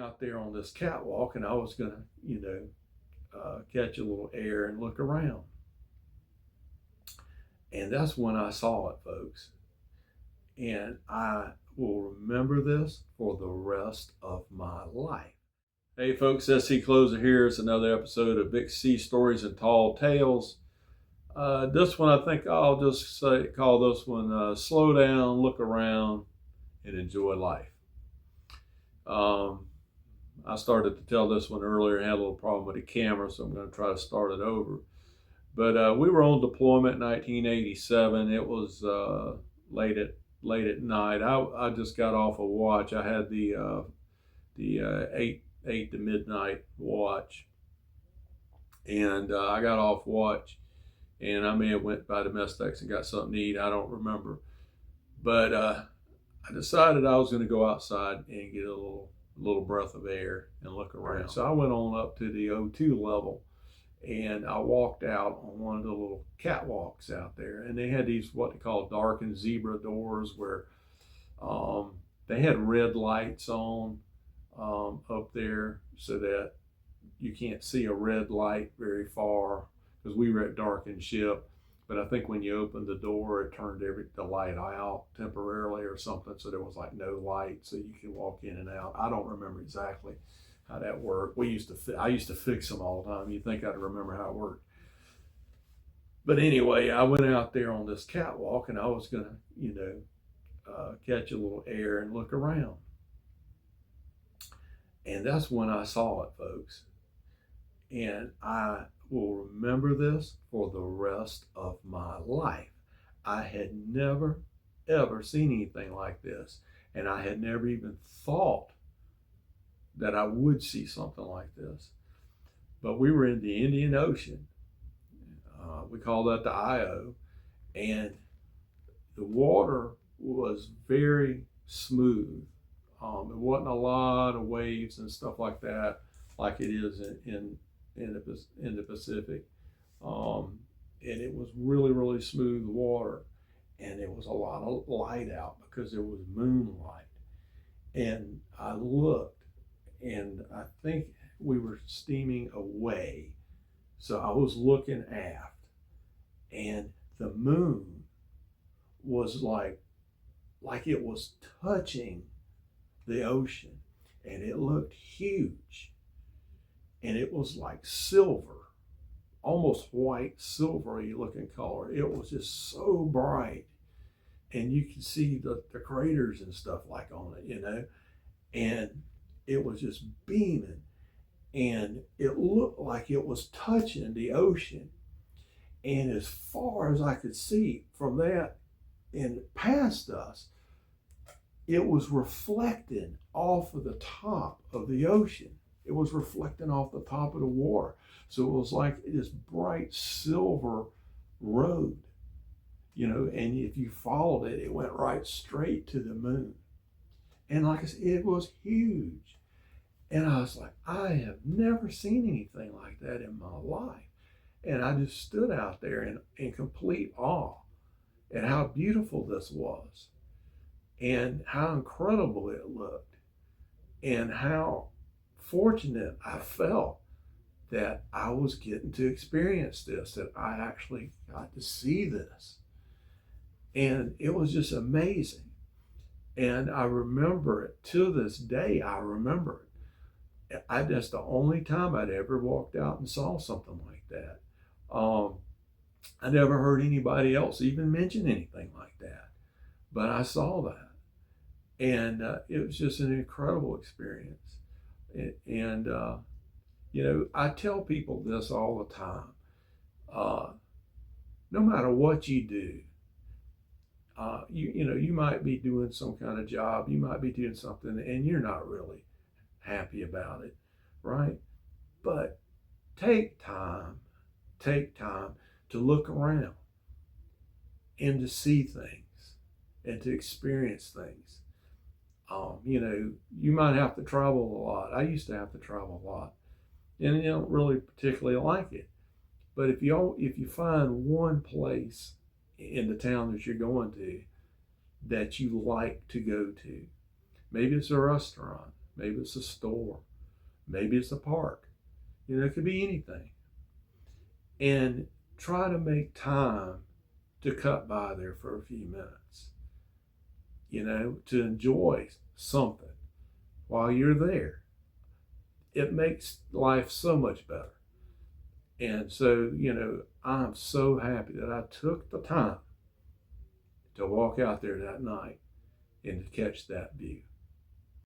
out there on this catwalk and I was gonna, catch a little air and look around. And that's when I saw it, folks. And I will remember this for the rest of my life. Hey folks, SC Closer here. It's another episode of Big C Stories and Tall Tales. This one, I think I'll just call this one Slow Down, Look Around, and Enjoy Life. I started to tell this one earlier and had a little problem with the camera, so I'm going to try to start it over. But we were on deployment in 1987. It was late at night. I just got off a watch. I had the 8 to midnight watch, and I got off watch, and I may have went by the mess decks and got something to eat. I don't remember, but I decided I was going to go outside and get a little breath of air and look around. So I went on up to the O2 level, and I walked out on one of the little catwalks out there, and they had these what they call darkened zebra doors where they had red lights on up there so that you can't see a red light very far because we were at darkened ship. But I think when you opened the door, it turned the light out temporarily or something, so there was like no light, so you could walk in and out. I don't remember exactly how that worked. I used to fix them all the time. You'd think I'd remember how it worked. But anyway, I went out there on this catwalk and I was gonna, catch a little air and look around. And that's when I saw it, folks. And I will remember this for the rest of my life. I had never, ever seen anything like this. And I had never even thought that I would see something like this. But we were in the Indian Ocean. We call that the IO. And the water was very smooth. There wasn't a lot of waves and stuff like that, like it is in the Pacific. And it was really, really smooth water. And there was a lot of light out because there was moonlight. And I looked, and I think we were steaming away. So I was looking aft, and the moon was like it was touching the ocean, and it looked huge. And it was like silver, almost white, silvery looking color. It was just so bright. And you could see the craters and stuff like on it, and it was just beaming. And it looked like it was touching the ocean. And as far as I could see from that and past us, it was reflecting off of the top of the ocean. It was reflecting off the top of the water. So it was like this bright silver road, and if you followed it, it went right straight to the moon. And like I said, it was huge. And I was like, I have never seen anything like that in my life. And I just stood out there in complete awe at how beautiful this was and how incredible it looked and how fortunate I felt that I was getting to experience this, that I actually got to see this. And it was just amazing. And I remember it to this day. I remember it. That's the only time I'd ever walked out and saw something like that. I never heard anybody else even mention anything like that, but I saw that. And it was just an incredible experience. And I tell people this all the time. No matter what you do, you might be doing some kind of job, you might be doing something, and you're not really happy about it, right? But take time to look around and to see things and to experience things. You might have to travel a lot. I used to have to travel a lot, and you don't really particularly like it. But if you find one place in the town that you're going to that you like to go to, maybe it's a restaurant, maybe it's a store, maybe it's a park. You know, it could be anything. And try to make time to cut by there for a few minutes, you know, to enjoy something while you're there. It makes life so much better. And so, you know, I'm so happy that I took the time to walk out there that night and to catch that view.